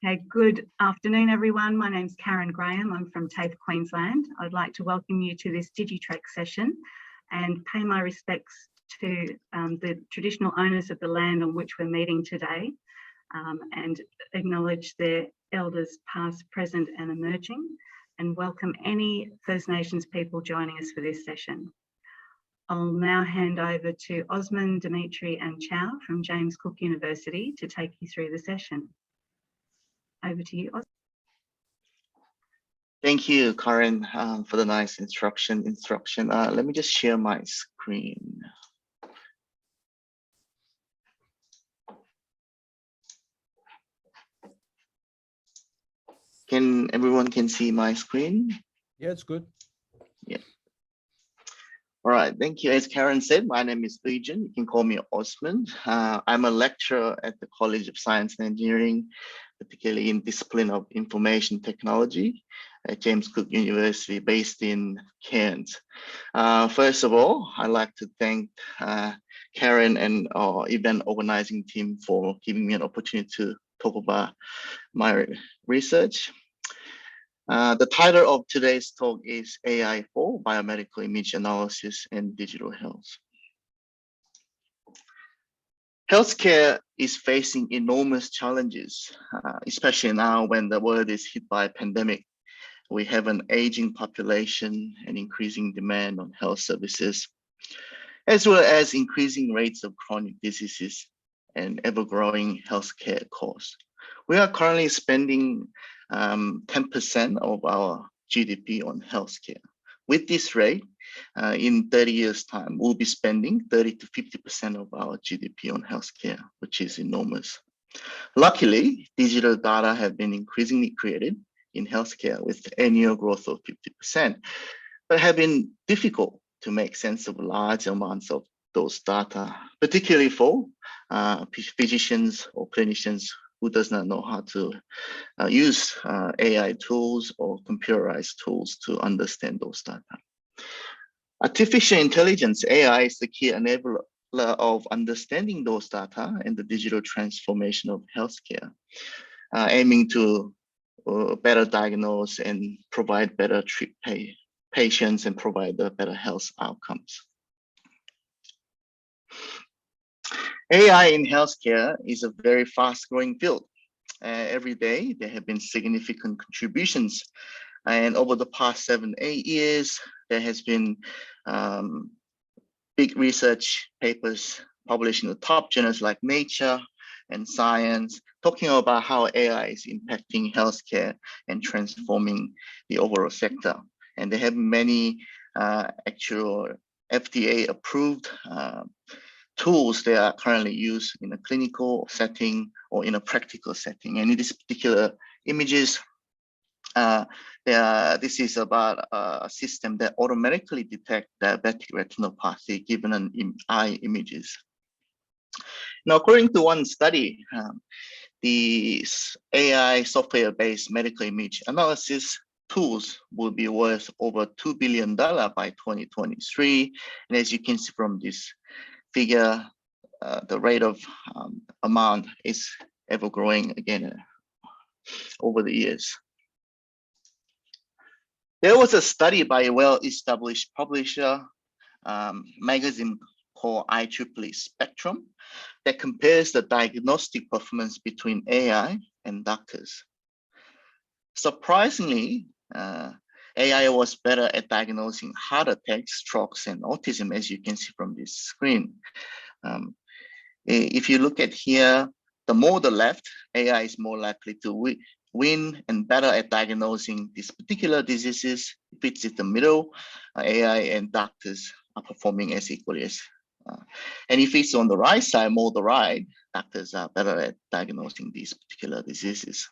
Okay, good afternoon, everyone. My name's Karen Graham. I'm from TAFE Queensland. I'd like to welcome you to this Digitrek session and pay my respects to the traditional owners of the land on which we're meeting today and acknowledge their elders past, present and emerging, and welcome any First Nations people joining us for this session. I'll now hand over to Osman, Dmitry and Chao from James Cook University to take you through the session. Over to you, Osman. Thank you, Karen, for the nice instruction. Let me just share my screen. Everyone can see my screen? Yeah, it's good. Yeah. All right, thank you. As Karen said, my name is Euijoon. You can call me Osman. I'm a lecturer at the College of Science and Engineering, particularly in discipline of information technology at James Cook University, based in Cairns. First of all, I'd like to thank Karen and our event organizing team for giving me an opportunity to talk about my research. The title of today's talk is AI for Biomedical Image Analysis and Digital Health. Healthcare is facing enormous challenges, especially now when the world is hit by a pandemic. We have an aging population and increasing demand on health services, as well as increasing rates of chronic diseases and ever-growing healthcare costs. We are currently spending 10% of our GDP on healthcare. With this rate, in 30 years' time, we'll be spending 30 to 50% of our GDP on healthcare, which is enormous. Luckily, digital data have been increasingly created in healthcare with annual growth of 50%, but have been difficult to make sense of large amounts of those data, particularly for physicians or clinicians who does not know how to use AI tools or computerized tools to understand those data. Artificial intelligence, AI, is the key enabler of understanding those data and the digital transformation of healthcare, aiming to better diagnose and provide better treat patients and provide better health outcomes. AI in healthcare is a very fast-growing field. Every day, there have been significant contributions. And over the past 7-8 years, there has been big research papers published in the top journals like Nature and Science, talking about how AI is impacting healthcare and transforming the overall sector. And there have many actual FDA-approved tools that are currently used in a clinical setting or in a practical setting. And in this particular images, this is about a system that automatically detects diabetic retinopathy given an eye images. Now, according to one study, the AI software-based medical image analysis tools will be worth over $2 billion by 2023. And as you can see from this figure, the rate of amount is ever growing again over the years. There was a study by a well-established publisher magazine called IEEE Spectrum that compares the diagnostic performance between AI and doctors. Surprisingly, AI was better at diagnosing heart attacks, strokes, and autism, as you can see from this screen. If you look at here, the more the left, AI is more likely to win and better at diagnosing these particular diseases. If it's in the middle, AI and doctors are performing as equally as. And if it's on the right side, more the right, doctors are better at diagnosing these particular diseases.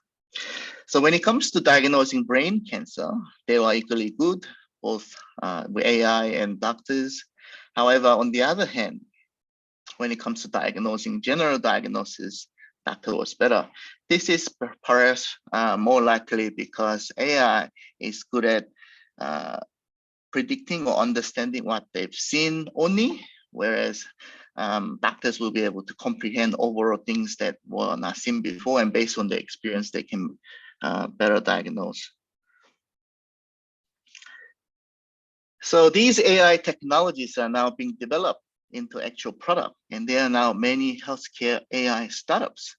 So when it comes to diagnosing brain cancer, they are equally good, both with AI and doctors. However, on the other hand, when it comes to diagnosing general diagnosis, doctor was better. This is perhaps more likely because AI is good at predicting or understanding what they've seen only, whereas doctors will be able to comprehend overall things that were not seen before, and based on their experience, they can better diagnose. So these AI technologies are now being developed into actual product, and there are now many healthcare AI startups.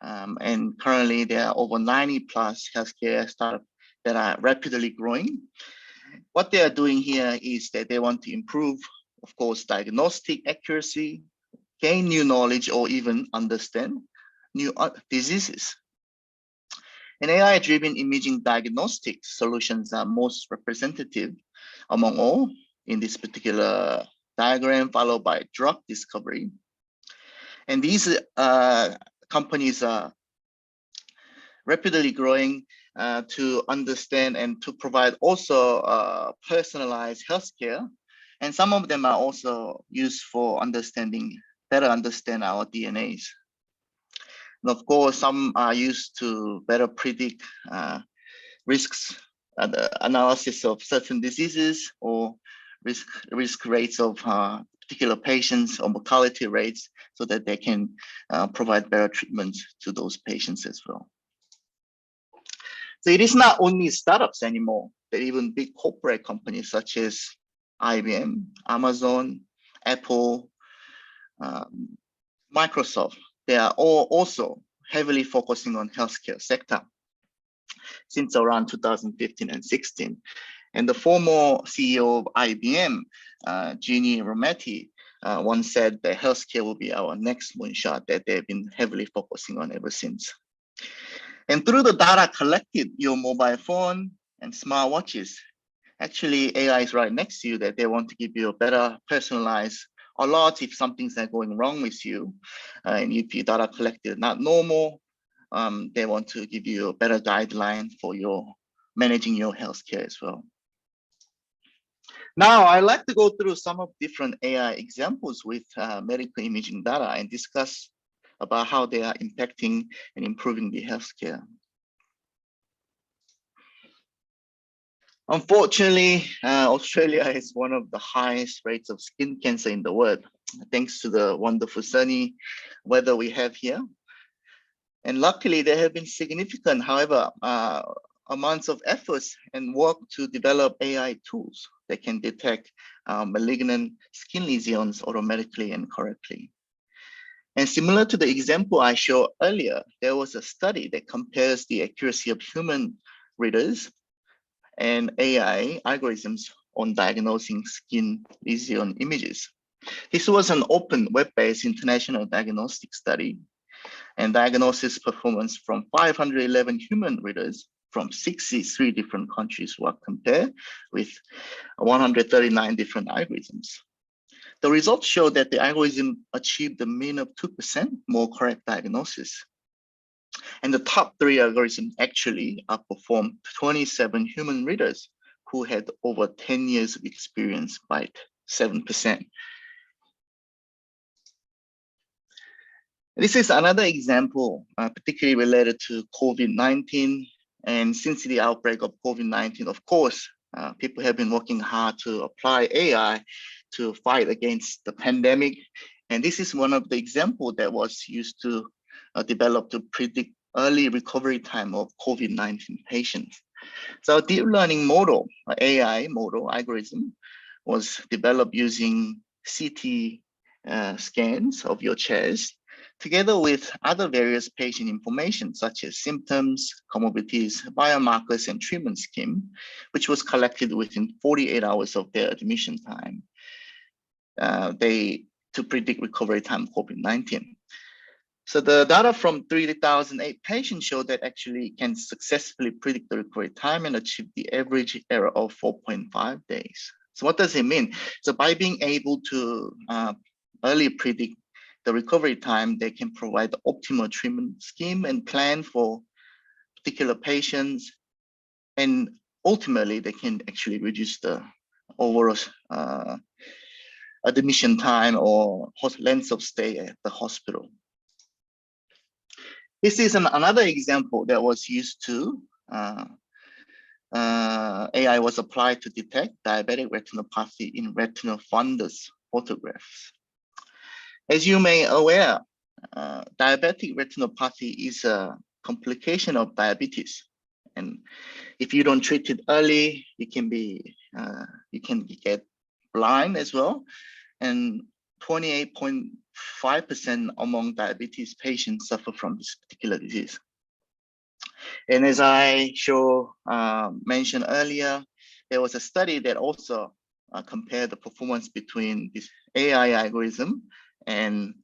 And currently there are over 90 plus healthcare startups that are rapidly growing. What they are doing here is that they want to improve, of course, diagnostic accuracy, gain new knowledge, or even understand new diseases. And AI-driven imaging diagnostic solutions are most representative among all in this particular diagram, followed by drug discovery. And these companies are rapidly growing to understand and to provide also personalized healthcare. And some of them are also used for better understand our DNAs. And of course, some are used to better predict risks, the analysis of certain diseases or risk rates of particular patients or mortality rates, so that they can provide better treatment to those patients as well. So it is not only startups anymore, but even big corporate companies such as IBM, Amazon, Apple, Microsoft, they are all also heavily focusing on healthcare sector since around 2015 and 16. And the former CEO of IBM, Ginni Rometty, once said that healthcare will be our next moonshot that they've been heavily focusing on ever since. And through the data collected, your mobile phone and smartwatches, actually AI is right next to you, that they want to give you a better personalized alert if something's not going wrong with you. And if your data collected not normal, they want to give you a better guideline for your managing your healthcare as well. Now, I'd like to go through some of different AI examples with medical imaging data and discuss about how they are impacting and improving the healthcare. Unfortunately, Australia has one of the highest rates of skin cancer in the world, thanks to the wonderful sunny weather we have here. And luckily, there have been significant, however, amounts of efforts and work to develop AI tools that can detect malignant skin lesions automatically and correctly. And similar to the example I showed earlier, there was a study that compares the accuracy of human readers and AI algorithms on diagnosing skin lesion images. This was an open web-based international diagnostic study, and diagnosis performance from 511 human readers from 63 different countries were compared with 139 different algorithms. The results show that the algorithm achieved a mean of 2% more correct diagnosis. And the top 3 algorithms actually outperformed 27 human readers who had over 10 years of experience by 7%. This is another example, particularly related to COVID-19. And since the outbreak of COVID-19, of course, people have been working hard to apply AI to fight against the pandemic. And this is one of the examples that was used to develop to predict early recovery time of COVID-19 patients. So deep learning model, AI model algorithm, was developed using CT scans of your chest, together with other various patient information such as symptoms, comorbidities, biomarkers, and treatment scheme, which was collected within 48 hours of their admission time. To predict recovery time of COVID-19. So the data from 3,008 patients show that actually can successfully predict the recovery time and achieve the average error of 4.5 days. So what does it mean? So by being able to early predict the recovery time, they can provide the optimal treatment scheme and plan for particular patients. And ultimately, they can actually reduce the overall admission time or length of stay at the hospital. This is another example that was used to, AI was applied to detect diabetic retinopathy in retinal fundus photographs. As you may aware, diabetic retinopathy is a complication of diabetes. And if you don't treat it early, you can get blind as well. And 28.5% among diabetes patients suffer from this particular disease. And as I mentioned earlier, there was a study that also compared the performance between this AI algorithm and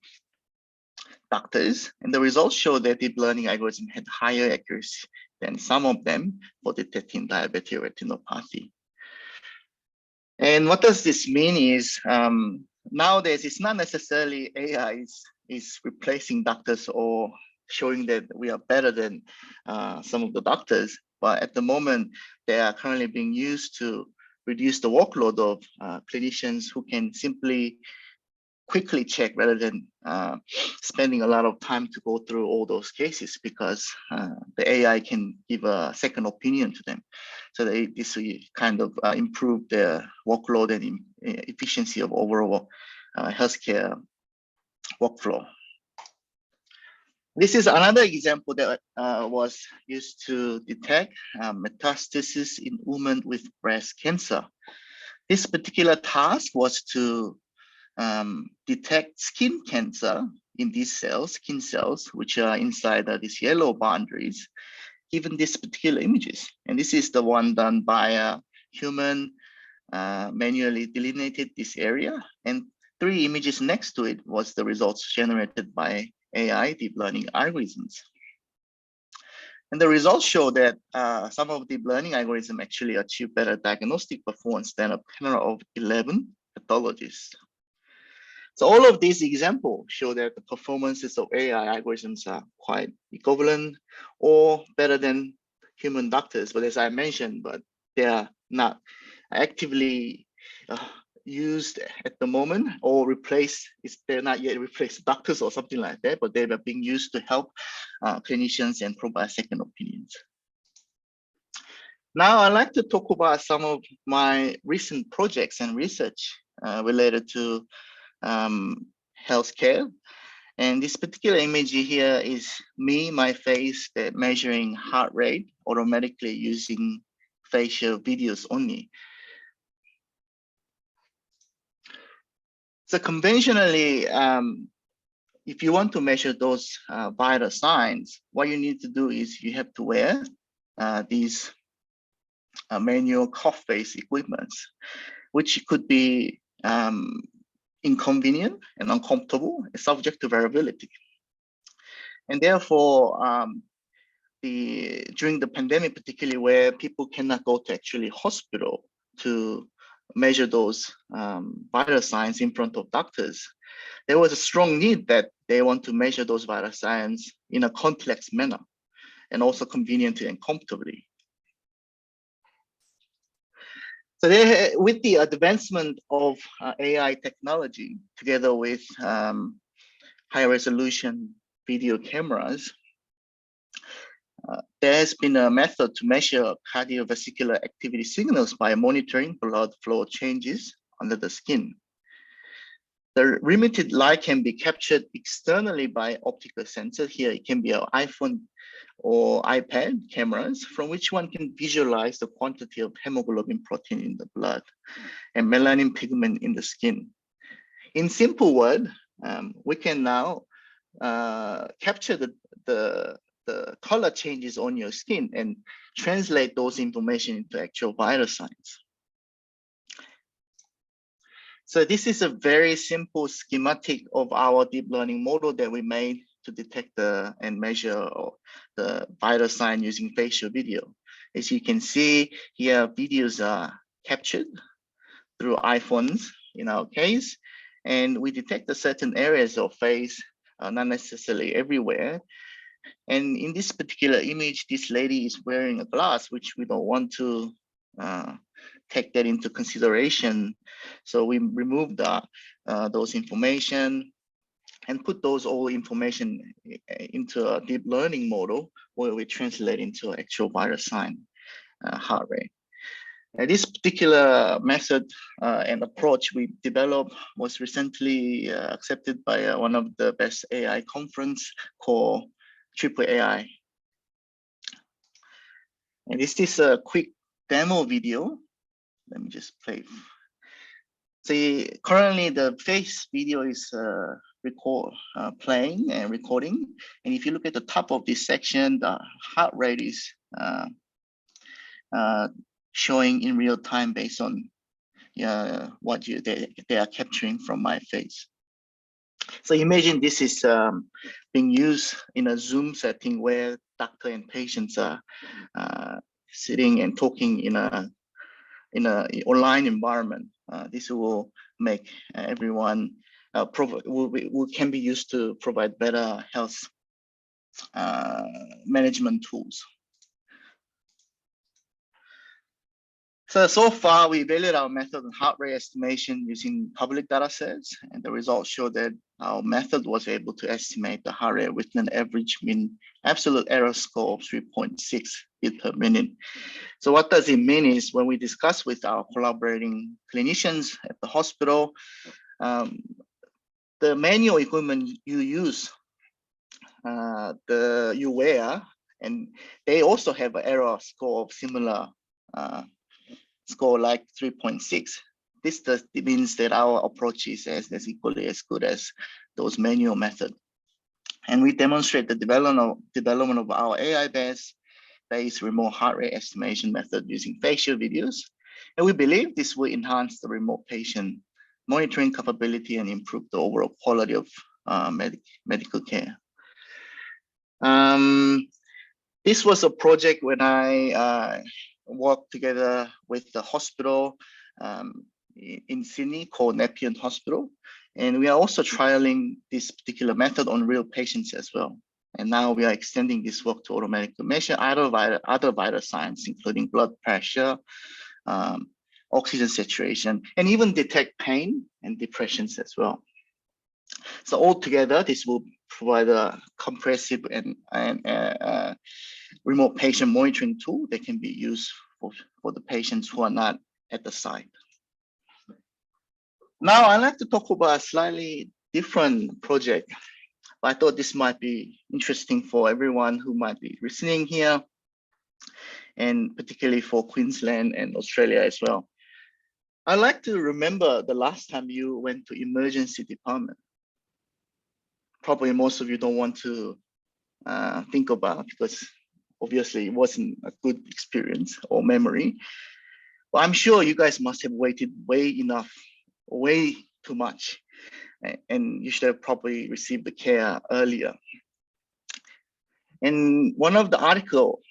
doctors. And the results show that deep learning algorithm had higher accuracy than some of them for detecting diabetic retinopathy. And what does this mean is nowadays it's not necessarily AI is replacing doctors or showing that we are better than some of the doctors, but at the moment they are currently being used to reduce the workload of clinicians who can simply quickly check rather than spending a lot of time to go through all those cases, because the AI can give a second opinion to them. So this will kind of improve their workload and efficiency of overall healthcare workflow. This is another example that was used to detect metastasis in women with breast cancer. This particular task was to detect skin cancer in these cells, skin cells, which are inside these yellow boundaries, given these particular images. And this is the one done by a human, manually delineated this area. And 3 images next to it was the results generated by AI deep learning algorithms. And the results show that some of deep learning algorithms actually achieve better diagnostic performance than a panel of 11 pathologists. So all of these examples show that the performances of AI algorithms are quite equivalent or better than human doctors. But as I mentioned, they are not actively used at the moment or replaced. They're not yet replaced doctors or something like that, but they are being used to help clinicians and provide second opinions. Now I'd like to talk about some of my recent projects and research related to healthcare. And this particular image here is me, my face, measuring heart rate automatically using facial videos only. So conventionally, if you want to measure those vital signs, what you need to do is you have to wear these manual cough-based equipments, which could be inconvenient and uncomfortable, subject to variability. And therefore, during the pandemic, particularly where people cannot go to actually hospital to measure those vital signs in front of doctors, there was a strong need that they want to measure those vital signs in a complex manner and also conveniently and comfortably. So with the advancement of AI technology, together with high resolution video cameras, there has been a method to measure cardiovascular activity signals by monitoring blood flow changes under the skin. The limited light can be captured externally by optical sensor. Here it can be an iPhone or iPad cameras, from which one can visualize the quantity of hemoglobin protein in the blood and melanin pigment in the skin. In simple word, we can now capture the color changes on your skin and translate those information into actual vital signs. So this is a very simple schematic of our deep learning model that we made to detect and measure the vital sign using facial video. As you can see here, videos are captured through iPhones in our case, and we detect certain areas of face, not necessarily everywhere. And in this particular image, this lady is wearing a glass, which we don't want to take that into consideration. So we removed those information and put those all information into a deep learning model where we translate into actual vital sign heart rate. This particular method and approach we developed was recently accepted by one of the best AI conference called Triple AI. And this is a quick demo video. Let me just play. See, currently the face video is playing and recording. And if you look at the top of this section, the heart rate is showing in real time based on what they are capturing from my face. So imagine this is being used in a Zoom setting where doctor and patients are sitting and talking in a online environment. This will make everyone can be used to provide better health management tools. So far, we evaluated our method on heart rate estimation using public data sets, and the results show that our method was able to estimate the heart rate with an average mean absolute error score of 3.6 beat per minute. So what does it mean is when we discuss with our collaborating clinicians at the hospital, the manual equipment you use, you wear, and they also have an error score of similar score like 3.6. This means that our approach is as equally as good as those manual methods. And we demonstrate the development of our AI-based remote heart rate estimation method using facial videos. And we believe this will enhance the remote patient monitoring capability and improve the overall quality of medical care. This was a project when I worked together with the hospital in Sydney called Nepean Hospital. And we are also trialing this particular method on real patients as well. And now we are extending this work to automatically measure other vital signs, including blood pressure, oxygen saturation, and even detect pain and depressions as well. So altogether, this will provide a comprehensive and remote patient monitoring tool that can be used for the patients who are not at the site. Now, I'd like to talk about a slightly different project. I thought this might be interesting for everyone who might be listening here, and particularly for Queensland and Australia as well. I like to remember the last time you went to emergency department. Probably most of you don't want to think about because obviously it wasn't a good experience or memory. But I'm sure you guys must have waited way too much, and you should have probably received the care earlier. And one of the articles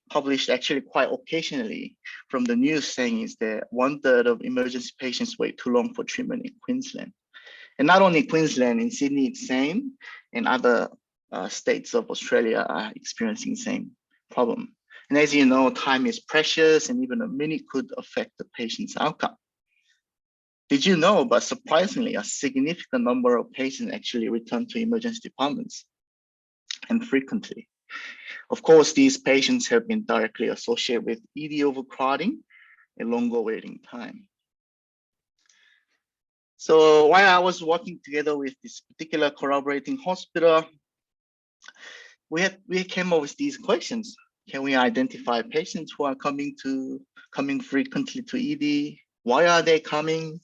published actually quite occasionally from the news saying is that 1/3 of emergency patients wait too long for treatment in Queensland. And not only Queensland, in Sydney it's same, and other states of Australia are experiencing the same problem. And as you know, time is precious, and even a minute could affect the patient's outcome. Did you know, but surprisingly, a significant number of patients actually return to emergency departments, and frequently. Of course, these patients have been directly associated with ED overcrowding and longer waiting time. So while I was working together with this particular collaborating hospital, we came up with these questions. Can we identify patients who are coming frequently to ED? Why are they coming?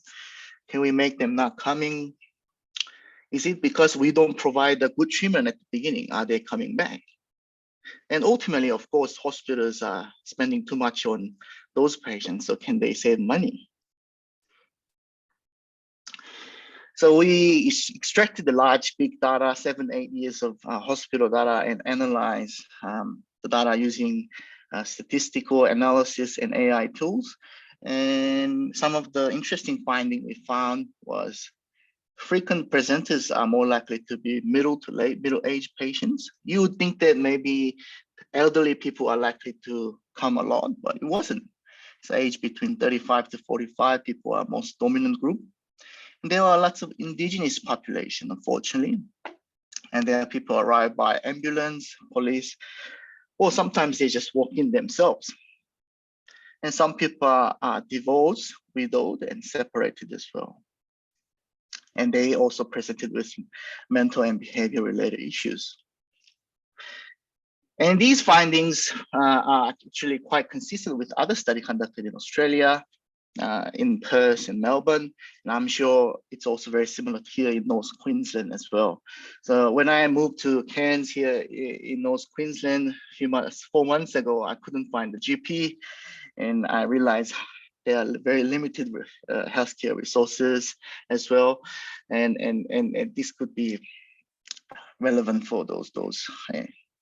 Can we make them not coming? Is it because we don't provide a good treatment at the beginning? Are they coming back? And ultimately, of course, hospitals are spending too much on those patients, so can they save money? So we extracted the large big data, 7-8 years of hospital data, and analyzed the data using statistical analysis and AI tools. And some of the interesting findings we found was frequent presenters are more likely to be middle to late middle-aged patients. You would think that maybe elderly people are likely to come a lot, but it wasn't. It's age between 35 to 45 people are most dominant group. And there are lots of indigenous population, unfortunately. And there are people arrive by ambulance, police, or sometimes they just walk in themselves. And some people are divorced, widowed, and separated as well. And they also presented with mental and behavior related issues. And these findings are actually quite consistent with other studies conducted in Australia, in Perth and Melbourne, and I'm sure it's also very similar here in North Queensland as well. So when I moved to Cairns here in North Queensland 4 months ago, I couldn't find the GP, and I realized there are very limited healthcare resources as well, and this could be relevant for those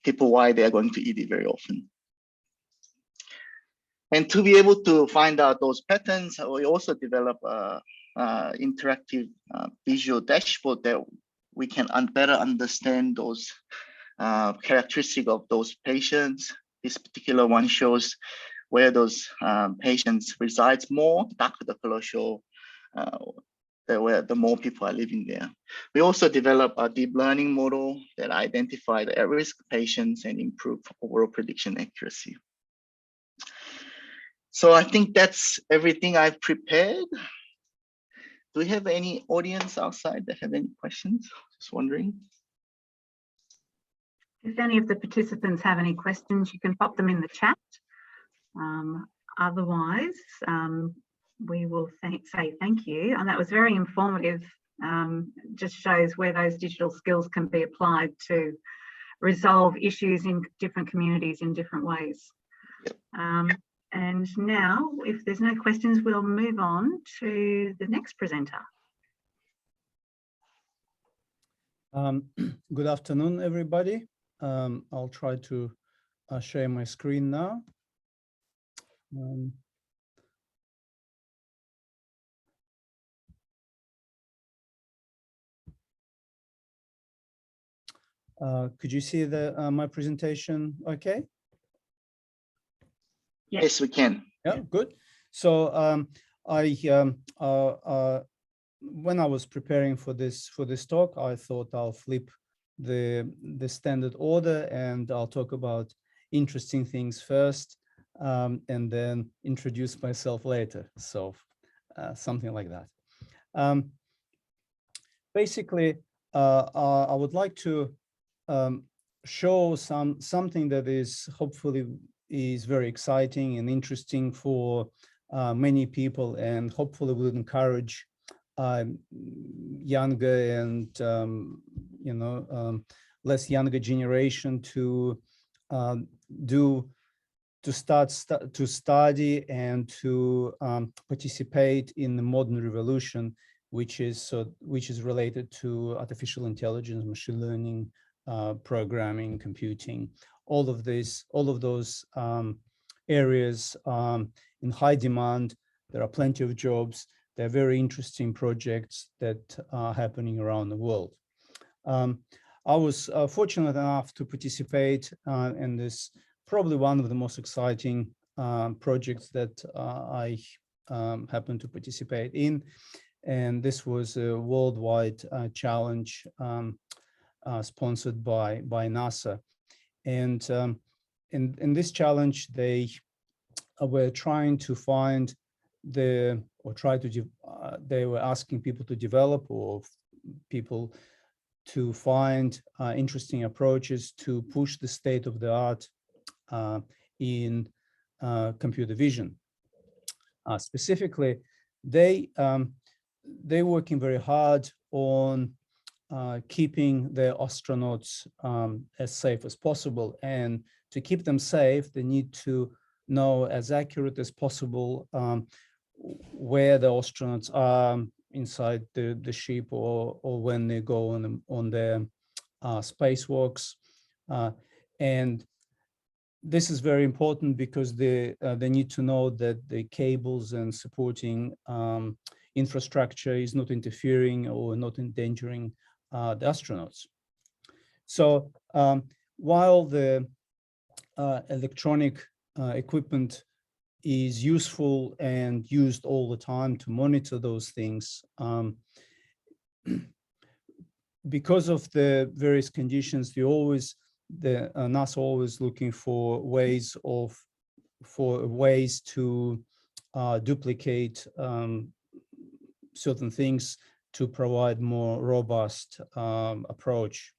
people why they are going to ED very often. And to be able to find out those patterns, we also develop a interactive visual dashboard that we can better understand those characteristics of those patients. This particular one shows where those patients resides more. Darker the color show where the more people are living there. We also develop a deep learning model that identify the at-risk patients and improve overall prediction accuracy. So I think that's everything I've prepared. Do we have any audience outside that have any questions? Just wondering. If any of the participants have any questions, you can pop them in the chat. Otherwise, we will say thank you. And that was very informative. Just shows where those digital skills can be applied to resolve issues in different communities in different ways. And now, if there's no questions, we'll move on to the next presenter. Good afternoon, everybody. I'll try to share my screen now. Could you see my presentation okay? Yes, we can. Yeah, good. So when I was preparing for this talk, I thought I'll flip the standard order, and I'll talk about interesting things first, and then introduce myself later. So something like that. Basically, I would like to show something that is hopefully is very exciting and interesting for many people, and hopefully will encourage younger and less younger generation to study and to participate in the modern revolution, which is related to artificial intelligence, machine learning, programming, computing. All of those areas in high demand. There are plenty of jobs. There are very interesting projects that are happening around the world. I was fortunate enough to participate in this, probably one of the most exciting projects that I happened to participate in. And this was a worldwide challenge sponsored by NASA. And in this challenge, they were trying to find they were asking people to develop, or people to find interesting approaches to push the state of the art in computer vision. Specifically, they're working very hard on keeping their astronauts as safe as possible. And to keep them safe, they need to know as accurate as possible where the astronauts are inside the ship, or when they go on their spacewalks. And this is very important because they need to know that the cables and supporting infrastructure is not interfering or not endangering the astronauts. So while the electronic equipment is useful and used all the time to monitor those things, because of the various conditions, NASA always looking for ways of for ways to duplicate certain things to provide more robust approach,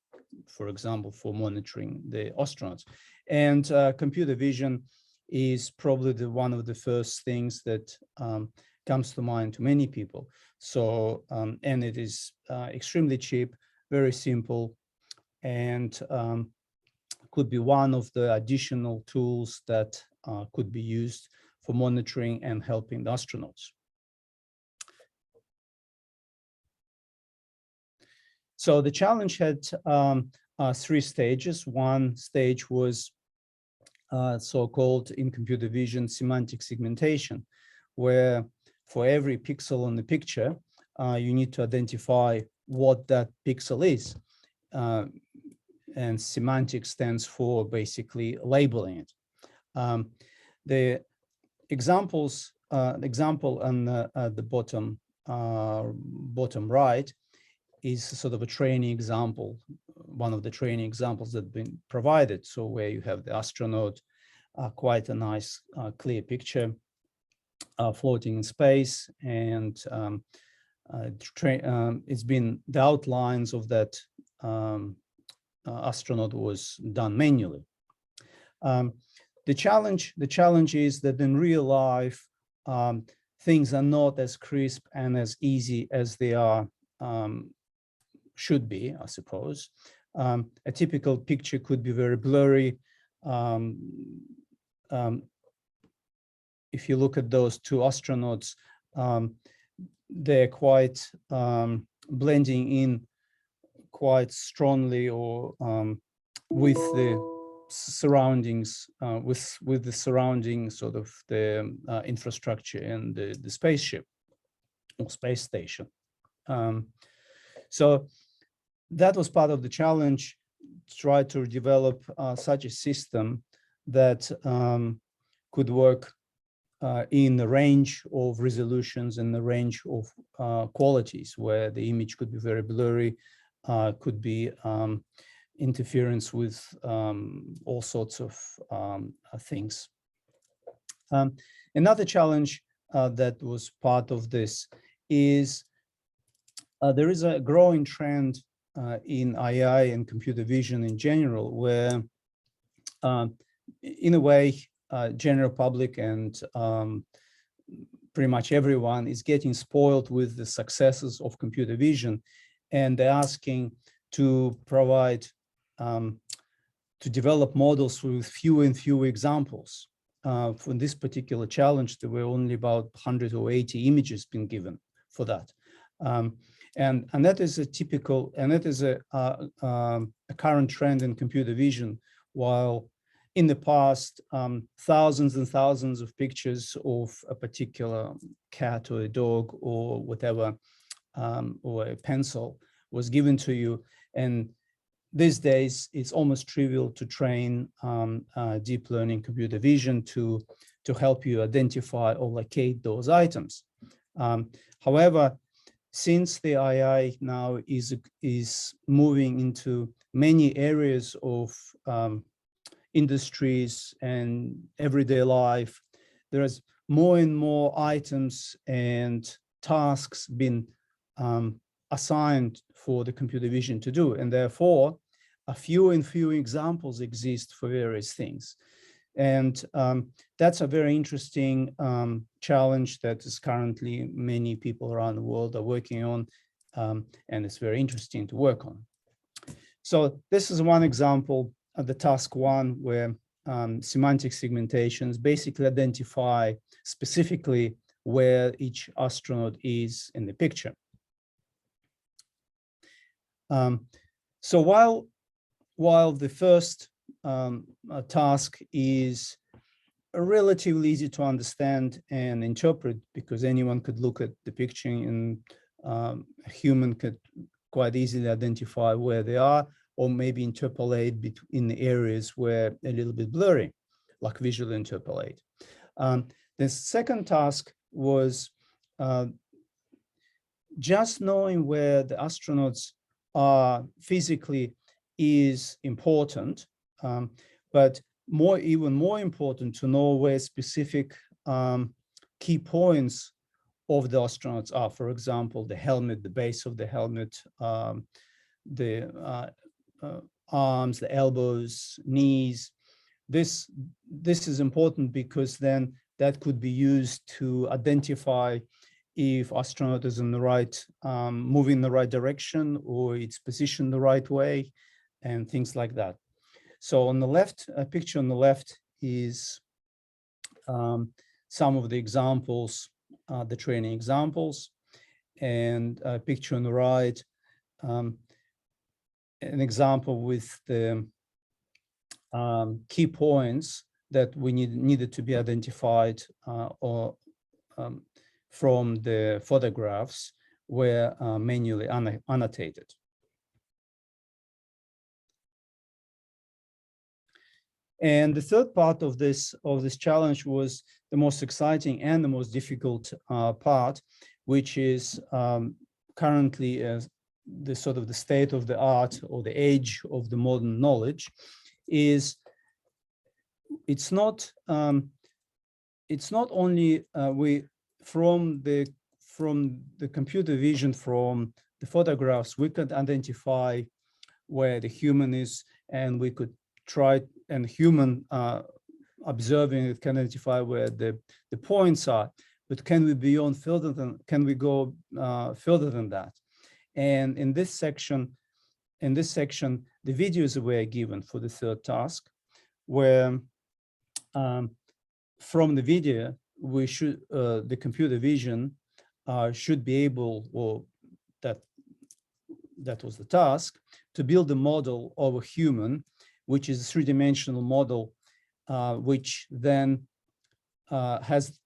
for example, for monitoring the astronauts. And computer vision is probably one of the first things that comes to mind to many people. So, and it is extremely cheap, very simple, and could be one of the additional tools that could be used for monitoring and helping the astronauts. So the challenge had 3 stages. One stage was so-called, in computer vision, semantic segmentation, where for every pixel on the picture, you need to identify what that pixel is. And semantic stands for basically labeling it. The examples, example on the bottom right is sort of a training example, one of the training examples that have been provided. So where you have the astronaut, quite a nice clear picture floating in space, and it's been, the outlines of that astronaut was done manually. The challenge is that in real life, things are not as crisp and as easy as they are should be, I suppose. A typical picture could be very blurry. If you look at those 2 astronauts, they're quite blending in quite strongly, or with the surroundings, with the surrounding sort of the infrastructure and the spaceship or space station. So that was part of the challenge, to try to develop such a system that could work in the range of resolutions and the range of qualities, where the image could be very blurry, could be interference with all sorts of things. Another challenge that was part of this is there is a growing trend in AI and computer vision in general, where in a way, general public and pretty much everyone is getting spoiled with the successes of computer vision, and they're asking to provide, to develop models with fewer and fewer examples. For this particular challenge, there were only about 100 or 80 images being given for that. And that is a typical, and that is a current trend in computer vision, while in the past, thousands and thousands of pictures of a particular cat or a dog or whatever, or a pencil was given to you. And these days, it's almost trivial to train deep learning computer vision to help you identify or locate those items. However, since the AI now is moving into many areas of industries and everyday life, there's more and more items and tasks being assigned for the computer vision to do, and therefore a few and few examples exist for various things. And that's a very interesting challenge that is currently many people around the world are working on, and it's very interesting to work on. So this is one example of the task 1, where semantic segmentations basically identify specifically where each astronaut is in the picture. So while the first task is relatively easy to understand and interpret, because anyone could look at the picture and a human could quite easily identify where they are, or maybe interpolate in the areas where a little bit blurry, like visually interpolate. The second task was just knowing where the astronauts are physically is important, but even more important to know where specific key points of the astronauts are. For example, the helmet, the base of the helmet, the arms, the elbows, knees. This is important because then that could be used to identify if astronaut is in the right, moving in the right direction, or it's positioned the right way, and things like that. So on the left, a picture on the left is some of the examples, the training examples, and a picture on the right, an example with the key points that we needed to be identified or from the photographs were manually annotated. And the third part of this challenge was the most exciting and the most difficult part, which is currently the sort of the state of the art or the age of the modern knowledge. Is it's not only from the computer vision, from the photographs, we could identify where the human is, and we could try, and human observing it can identify where the points are. But can we beyond further than, can we go further than that? And in this section, the videos were given for the third task, where from the video, we should, the computer vision should be able, or that was the task, to build a model of a human, which is a three-dimensional model, which then has,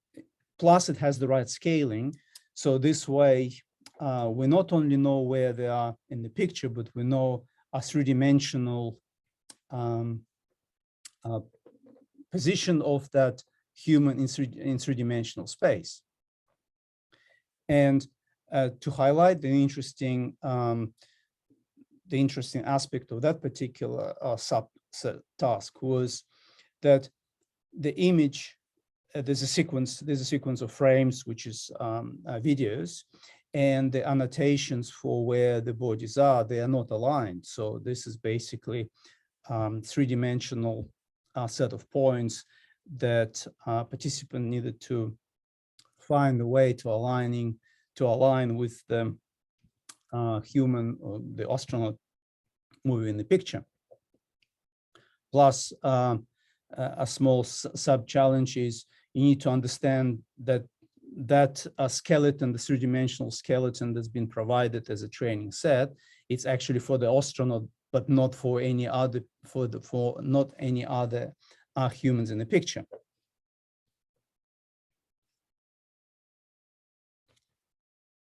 plus it has the right scaling. So this way, we not only know where they are in the picture, but we know a three-dimensional position of that human in three-dimensional space. And to highlight the interesting aspect of that particular task was that the image, there's a sequence of frames, which is videos, and the annotations for where the bodies are, they are not aligned. So this is basically three-dimensional set of points that participant needed to find a way to align with the human, or the astronaut moving in the picture. Plus, a small sub-challenge is you need to understand that skeleton, the three-dimensional skeleton that's been provided as a training set, it's actually for the astronaut, but not for any other, for not any other humans in the picture.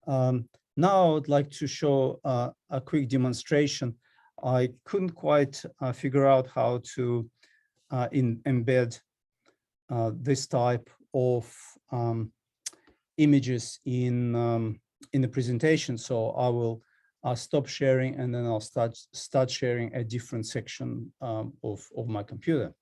Now I'd like to show a quick demonstration. I couldn't quite figure out how to embed this type of images in the presentation, so I will stop sharing, and then I'll start sharing a different section of my computer.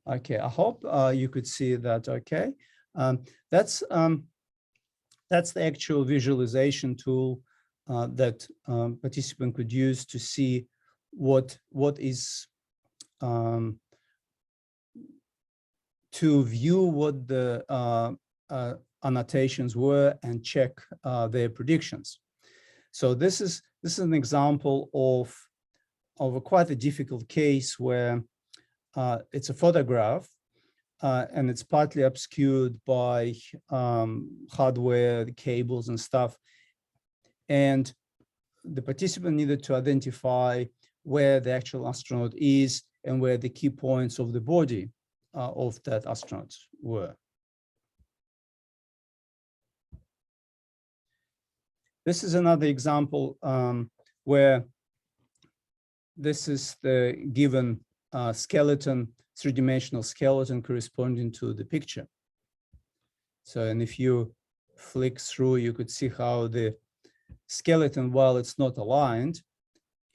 Okay, I hope you could see that. Okay, that's the actual visualization tool that participant could use to see what is to view what the annotations were and check their predictions. So this is an example of a quite a difficult case where it's a photograph and it's partly obscured by hardware, the cables and stuff. And the participant needed to identify where the actual astronaut is and where the key points of the body of that astronaut were. This is another example where this is the given skeleton, three-dimensional skeleton corresponding to the picture. So, and if you flick through, you could see how the skeleton, while it's not aligned,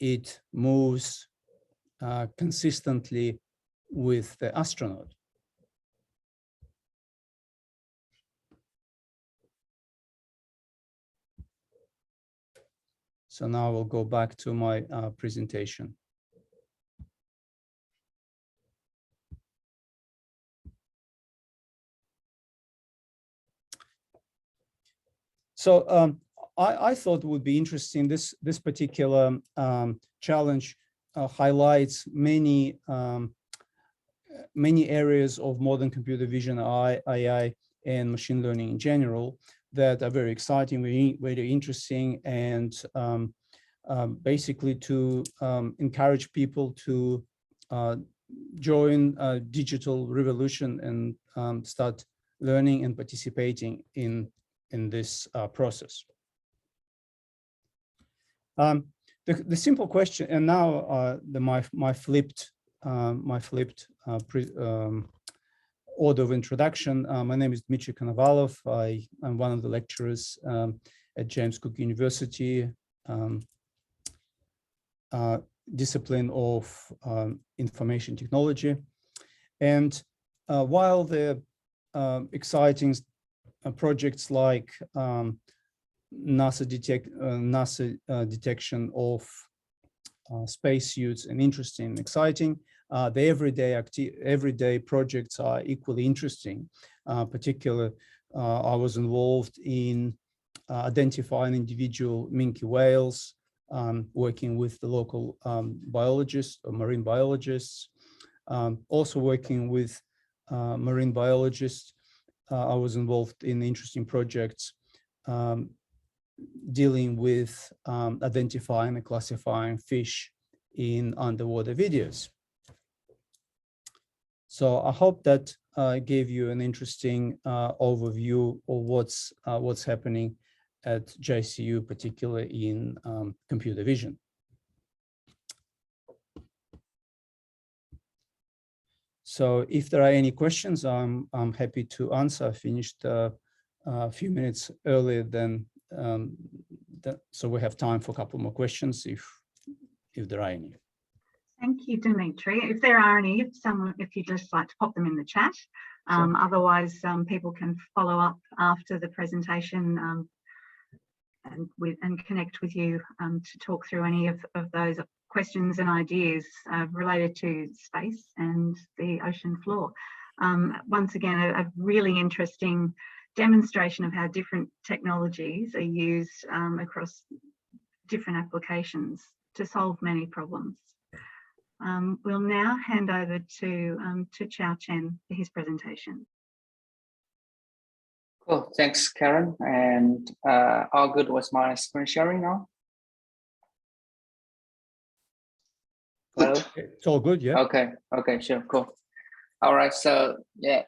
it moves consistently with the astronaut. So now we'll go back to my presentation. So I thought it would be interesting. This particular challenge highlights many areas of modern computer vision, AI, and machine learning in general that are very exciting, very interesting, and basically to encourage people to join a digital revolution and start learning and participating in this process. The simple question, and now my flipped order of introduction. My name is Dmitry Konovalov. I'm one of the lecturers at James Cook University, discipline of information technology. And while the exciting projects like NASA detection of spacesuits and interesting and exciting, the everyday projects are equally interesting. Particularly, I was involved in identifying individual minke whales, working with the local biologists or marine biologists, also working with marine biologists. I was involved in interesting projects dealing with identifying and classifying fish in underwater videos. So I hope that gave you an interesting overview of what's happening at JCU, particularly in computer vision. So if there are any questions, I'm happy to answer. I finished a few minutes earlier than so we have time for a couple more questions if there are any. Thank you, Dmitry. If there are any, if you'd just like to pop them in the chat. Sure. Otherwise, people can follow up after the presentation and connect with you to talk through any of those questions and ideas related to space and the ocean floor. Once again, a really interesting demonstration of how different technologies are used across different applications to solve many problems. We'll now hand over to Chao Chen for his presentation. Cool, thanks, Karen. And all good with my screen sharing now? Hello? It's all good, yeah. Okay, sure, cool. All right, so yeah,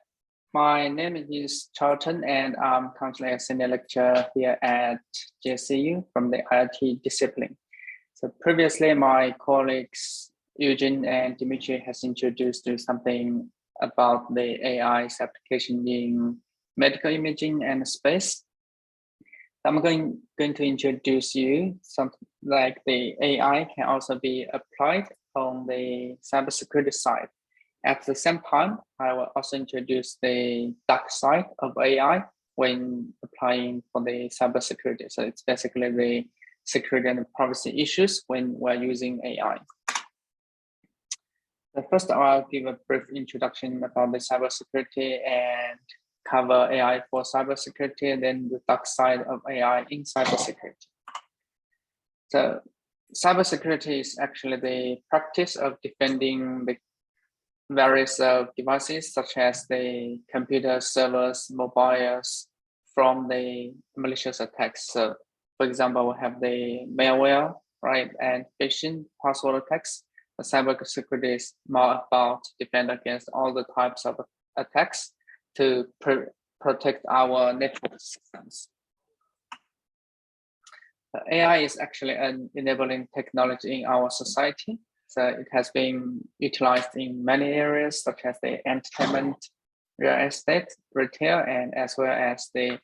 my name is Chao Chen, and I'm currently a senior lecturer here at JCU from the IoT discipline. So previously, my colleagues Euijoon and Dmitry has introduced something about the AI's application in medical imaging and space. I'm going to introduce you something like the AI can also be applied on the cybersecurity side. At the same time, I will also introduce the dark side of AI when applying for the cybersecurity. So it's basically the security and privacy issues when we're using AI. First, I'll give a brief introduction about the cybersecurity and cover AI for cybersecurity, and then the dark side of AI in cybersecurity. So cybersecurity is actually the practice of defending the various devices, such as the computer, servers, mobiles, from the malicious attacks. So for example, we have the malware, right, and phishing, password attacks. The cybersecurity is more about defend against all the types of attacks to protect our network systems. AI is actually an enabling technology in our society. So it has been utilized in many areas, such as the entertainment, real estate, retail, and as well as the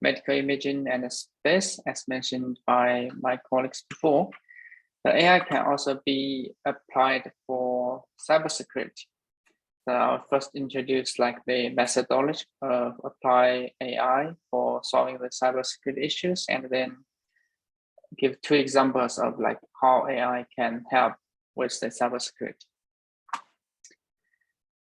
medical imaging and the space, as mentioned by my colleagues before. The AI can also be applied for cybersecurity. So I'll first introduce like the methodology of apply AI for solving the cybersecurity issues, and then give 2 examples of like how AI can help with the cybersecurity.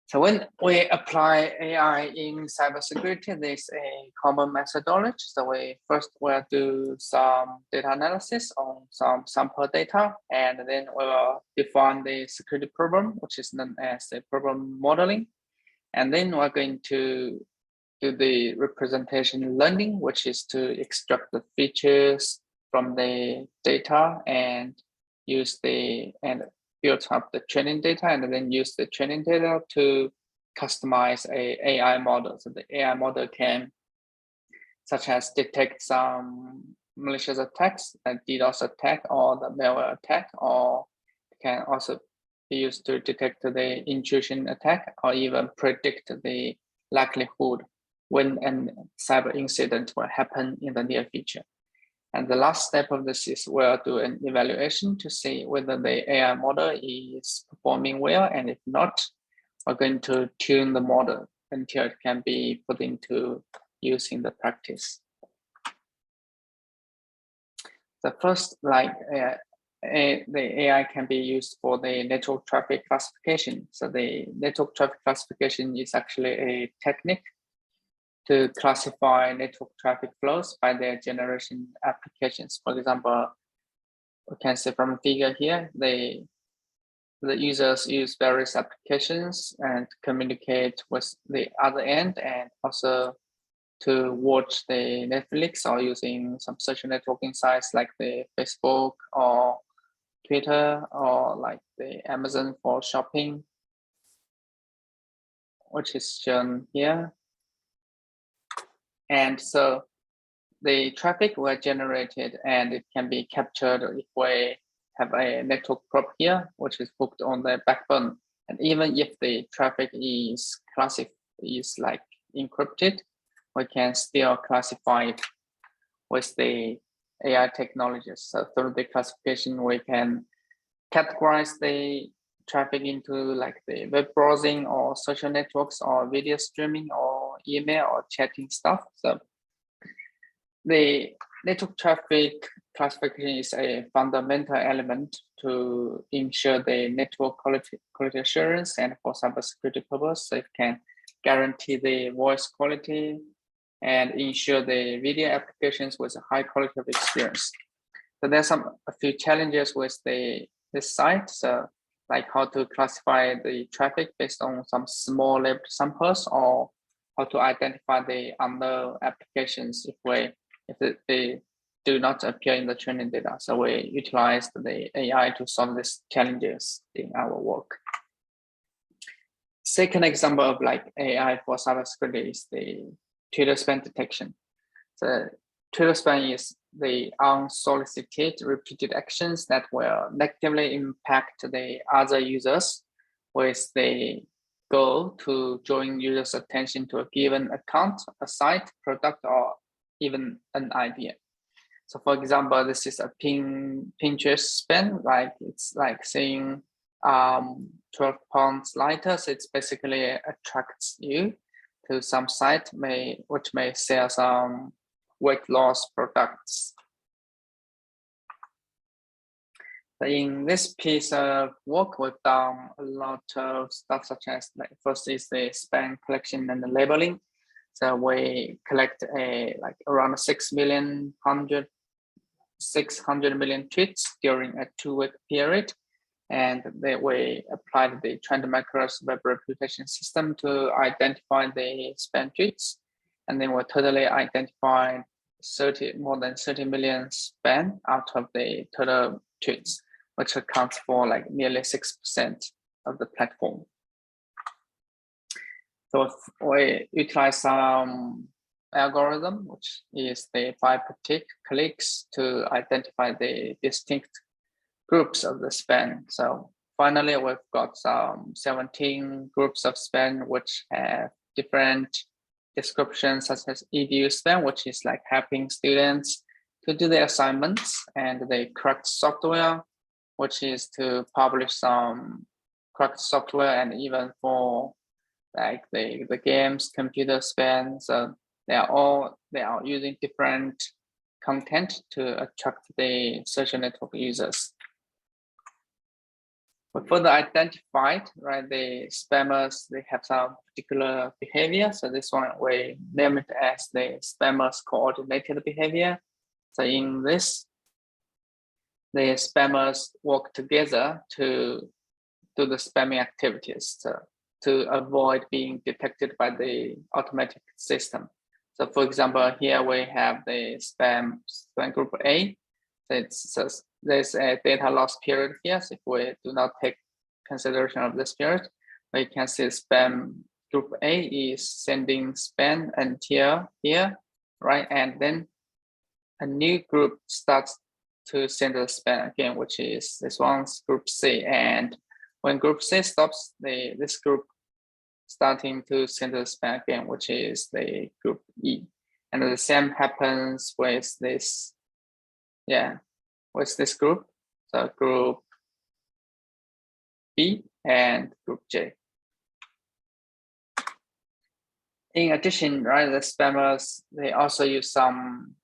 So when we apply AI in cybersecurity, there's a common methodology. So we first will do some data analysis on some sample data, and then we will define the security problem, which is known as the problem modeling. And then we're going to do the representation learning, which is to extract the features from the data and use and build up the training data, and then use the training data to customize a AI model. So the AI model can, such as detect some malicious attacks, like DDoS attack or the malware attack, or can also be used to detect the intrusion attack, or even predict the likelihood when a cyber incident will happen in the near future. And the last step of this is we'll do an evaluation to see whether the AI model is performing well, and if not, we're going to tune the model until it can be put into use in the practice. The first, like the AI can be used for the network traffic classification. So the network traffic classification is actually a technique to classify network traffic flows by their generation applications. For example, we can see from the figure here, the users use various applications and communicate with the other end, and also to watch the Netflix or using some social networking sites like the Facebook or Twitter, or like the Amazon for shopping, which is shown here. And so the traffic were generated, and it can be captured if we have a network prop here, which is hooked on the backbone. And even if the traffic is like encrypted, we can still classify it with the AI technologies. So through the classification, we can categorize the traffic into like the web browsing or social networks or video streaming or email or chatting stuff. So the network traffic classification is a fundamental element to ensure the network quality assurance, and for cybersecurity purpose, it can guarantee the voice quality and ensure the video applications with a high quality of experience. So there's a few challenges with this site. So like how to classify the traffic based on some small labeled samples, or how to identify the unknown applications if they do not appear in the training data. So we utilized the AI to solve these challenges in our work. Second example of like AI for cybersecurity is the Twitter spam detection. So Twitter spam is the unsolicited repeated actions that will negatively impact the other users with the goal to drawing users' attention to a given account, a site, product, or even an idea. So for example, this is a Pinterest spam, like it's like saying 12 pounds lighter. So it's basically attracts you to some site which may sell some weight loss products. So in this piece of work, we've done a lot of stuff, such as like first is the spam collection and the labeling. So we collect around 600 million tweets during a 2-week period. And we applied the Trend Micro's web reputation system to identify the spam tweets. And then we totally identified more than 30 million spam out of the total tweets, which accounts for like nearly 6% of the platform. So we utilize some algorithm, which is the bipartite clicks, to identify the distinct groups of the spam. So finally, we've got some 17 groups of spam which have different descriptions such as edu spam, which is like helping students to do their assignments, and the correct software, which is to publish some correct software, and even for like the games, computer spam. So they are using different content to attract the social network users. We further identified, right, the spammers, they have some particular behavior. So this one we name it as the spammers coordinated behavior. So in this, the spammers work together to do the spamming activities to avoid being detected by the automatic system. So for example, here we have the spam group A. So there's a data loss period here. So if we do not take consideration of this period, we can see spam group A is sending spam until here, right? And then a new group starts to send the spam again, which is this one's group C. And when group C stops, this group starting to send the spam again, which is the group E. And the same happens with this, with this group. So group B and group J. In addition, right, the spammers, they also use some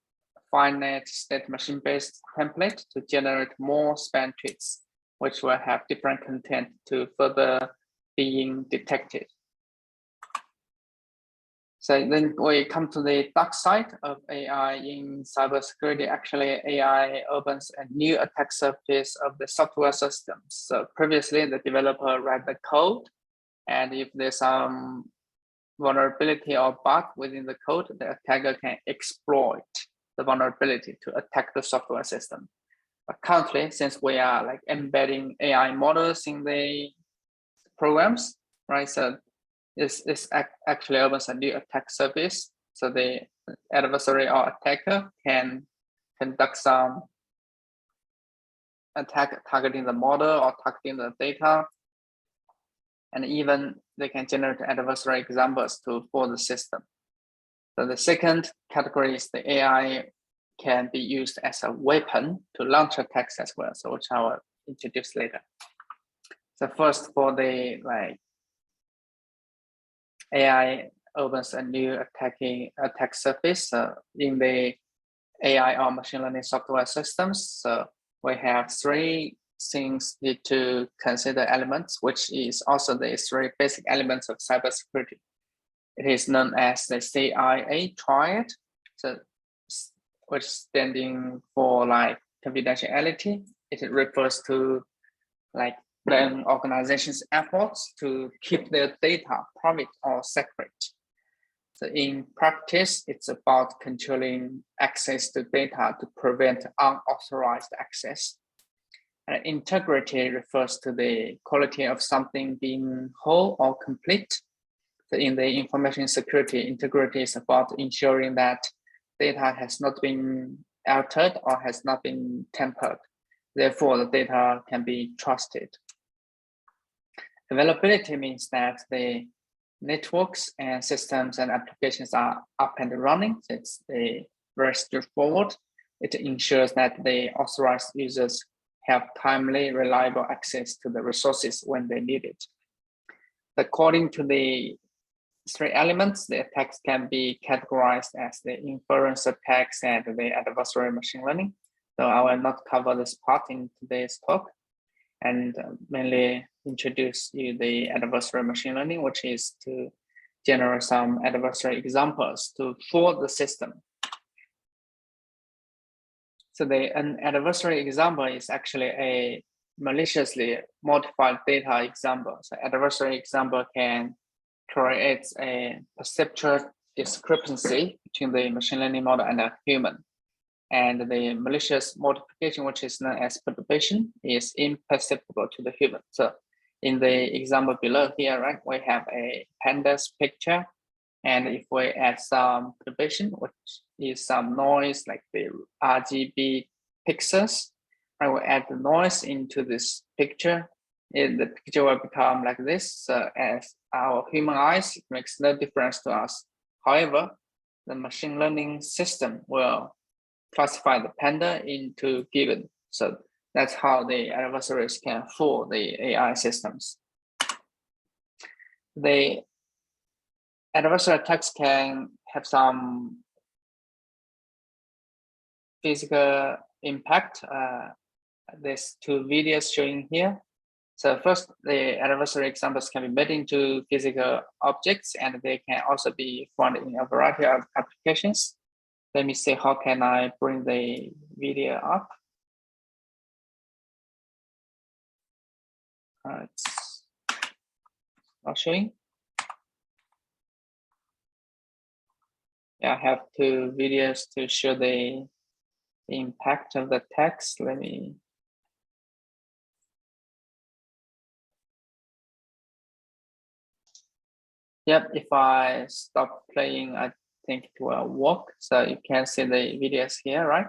finite state machine-based template to generate more spam tweets, which will have different content to further being detected. So then we come to the dark side of AI in cybersecurity. Actually, AI opens a new attack surface of the software systems. So previously, the developer write the code, and if there's some vulnerability or bug within the code, the attacker can exploit the vulnerability to attack the software system. But currently, since we are like embedding AI models in the programs, right? So this actually opens a new attack surface. So the adversary or attacker can conduct some attack targeting the model or targeting the data. And even they can generate adversary examples to fool the system. So the second category is the AI can be used as a weapon to launch attacks as well, so which I will introduce later. So first, for the AI opens a new attack surface in the AI or machine learning software systems. So we have three things need to consider elements, which is also the three basic elements of cybersecurity. It is known as the CIA triad, so which standing for like confidentiality. It refers to like the organization's efforts to keep their data private or secret. So in practice, it's about controlling access to data to prevent unauthorized access. And integrity refers to the quality of something being whole or complete. So in the information security, integrity is about ensuring that data has not been altered or has not been tampered. Therefore, the data can be trusted. Availability means that the networks and systems and applications are up and running. So it's very straightforward. It ensures that the authorized users have timely, reliable access to the resources when they need it. According to the three elements, the attacks can be categorized as the inference attacks and the adversary machine learning. So I will not cover this part in today's talk, and mainly introduce you the adversary machine learning, which is to generate some adversary examples to fool the system. So an adversary example is actually a maliciously modified data example. So adversary example can create a perceptual discrepancy between the machine learning model and a human. And the malicious modification, which is known as perturbation, is imperceptible to the human. So in the example below here, right, we have a pandas picture. And if we add some perturbation, which is some noise like the RGB pixels, I will add the noise into this picture. the picture will become like this. So as our human eyes, it makes no difference to us. However, the machine learning system will classify the panda into given. So that's how the adversaries can fool the AI systems. The adversary attacks can have some physical impact. There's two videos showing here. So first, the adversary examples can be made into physical objects, and they can also be found in a variety of applications. Let me see, how can I bring the video up? It's not showing. Yeah, I have two videos to show the impact of the text. Let me. Yep, if I stop playing, I think it will work. So you can see the videos here, right?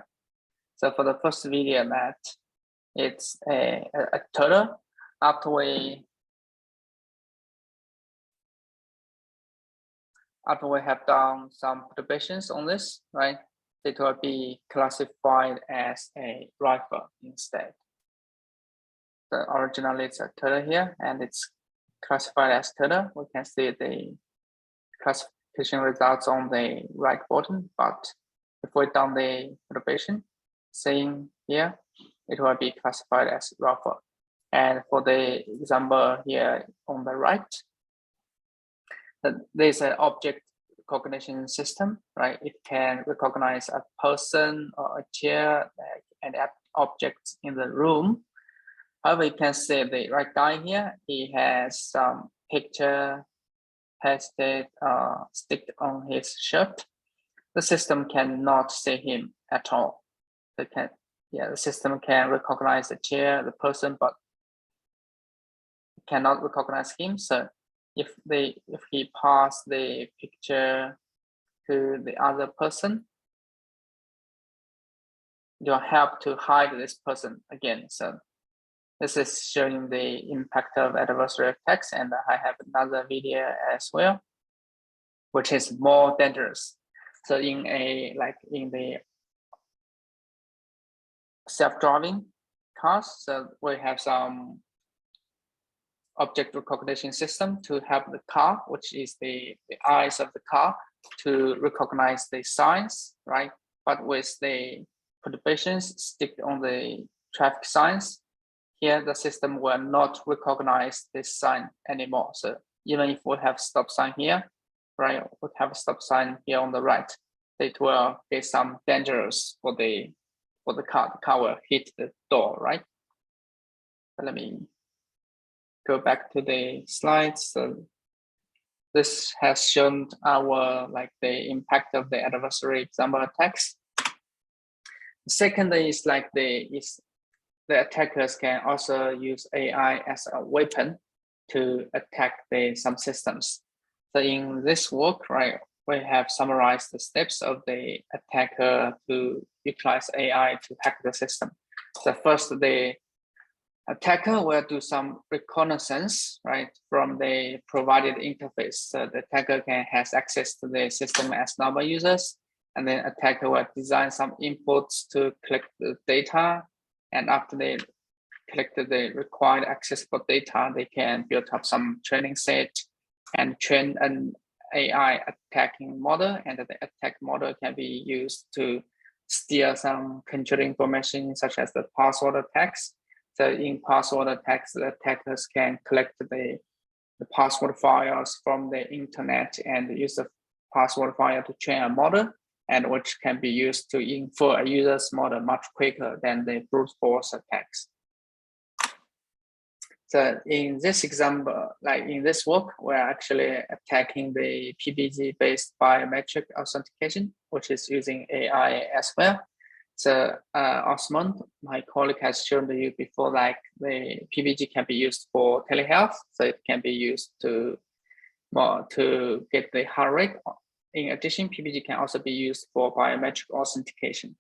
So for the first video, that it's a turtle. After we have done some perturbations on this, right, it will be classified as a rifle instead. So originally it's a turtle here, and it's classified as turtle. We can see the classification results on the right bottom, but if we done the perturbation, same here, it will be classified as rifle. And for the example here on the right, there's an object recognition system, right? It can recognize a person or a chair and objects in the room. However, you can see the right guy here, he has some picture pasted stick on his shirt. The system cannot see him at all. The system can recognize the chair, the person, but cannot recognize him. So if he pass the picture to the other person, you'll have to hide this person again. So this is showing the impact of adversary attacks, and I have another video as well, which is more dangerous. So in the self-driving cars, so we have some object recognition system to help the car, which is the eyes of the car, to recognize the signs, right? But with the perturbations stick on the traffic signs, here the system will not recognize this sign anymore. So even if we have stop sign here, right, we have a stop sign here on the right, it will be some dangerous for the car. The car will hit the door, right? So let me go back to the slides. So this has shown our the impact of the adversary example attacks. The second is the attackers can also use AI as a weapon to attack some systems. So in this work, right, we have summarized the steps of the attacker to utilize AI to hack the system. So first, the attacker will do some reconnaissance, right, from the provided interface. So the attacker has access to the system as normal users, and then attacker will design some inputs to collect the data. And after they collected the required accessible data, they can build up some training set and train an AI attacking model, and the attack model can be used to steal some control information such as the password attacks. So in password attacks, the attackers can collect the password files from the internet and use the password file to train a model, and which can be used to infer a user's model much quicker than the brute force attacks. So in this example, in this work, we're actually attacking the PBG-based biometric authentication, which is using AI as well. So Osman, my colleague, has shown you before, the PBG can be used for telehealth. So it can be used to get the heart rate. In addition, PBG can also be used for biometric authentication.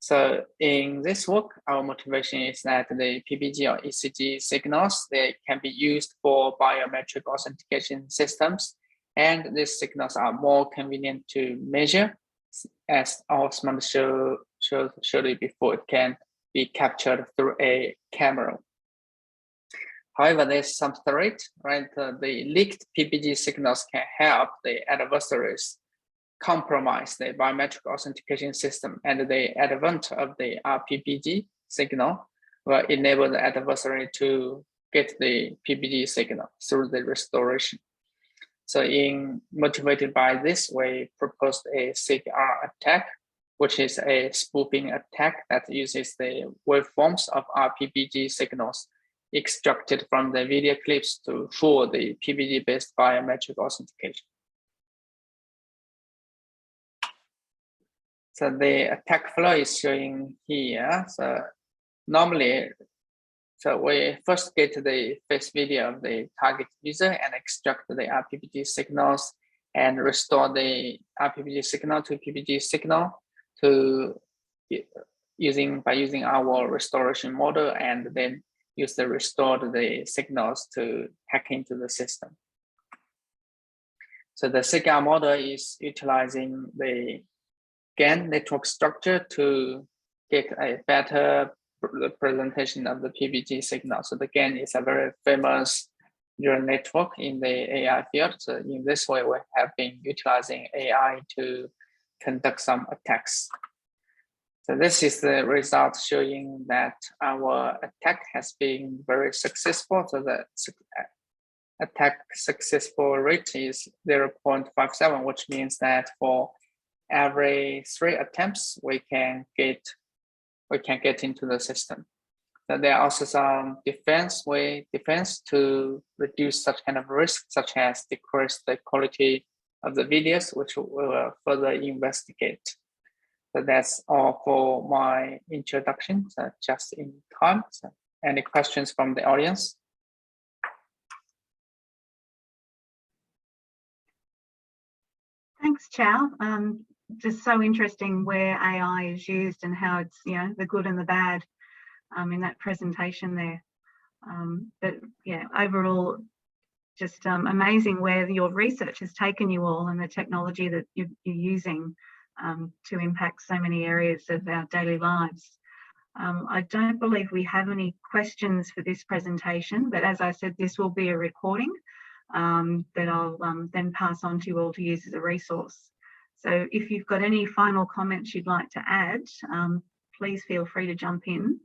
So in this work, our motivation is that the PPG or ECG signals, they can be used for biometric authentication systems, and these signals are more convenient to measure, as Osman showed you before. It can be captured through a camera. However, there's some threat, right? The leaked PPG signals can help the adversaries compromise the biometric authentication system, and the advent of the RPPG signal will enable the adversary to get the PPG signal through the restoration. So motivated by this, we proposed a CKR attack, which is a spoofing attack that uses the waveforms of RPPG signals extracted from the video clips to fool the PPG-based biometric authentication. So the attack flow is showing here. So normally, we first get the face video of the target user and extract the RPPG signals and restore the RPPG signal to PPG signal by using our restoration model, and then use the restored the signals to hack into the system. So the CKR model is utilizing the GAN network structure to get a better representation of the PPG signal. So the GAN is a very famous neural network in the AI field. So in this way, we have been utilizing AI to conduct some attacks. So this is the result showing that our attack has been very successful. So the attack successful rate is 0.57, which means that for every 3 attempts, we can get into the system. So there are also some defense to reduce such kind of risk, such as decrease the quality of the videos, which we will further investigate. So that's all for my introduction, so just in time. So any questions from the audience? Thanks, Chao. Just so interesting where AI is used and how it's, the good and the bad in that presentation there. But yeah, overall, just amazing where your research has taken you all and the technology that you're using to impact so many areas of our daily lives. I don't believe we have any questions for this presentation, but as I said, this will be a recording that I'll then pass on to you all to use as a resource. So if you've got any final comments you'd like to add, please feel free to jump in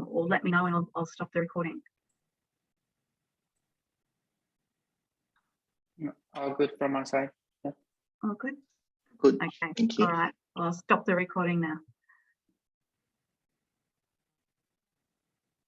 or let me know and I'll stop the recording. All good from my side. Yeah. All good? Good. Okay. Thank you. All right. Well, I'll stop the recording now.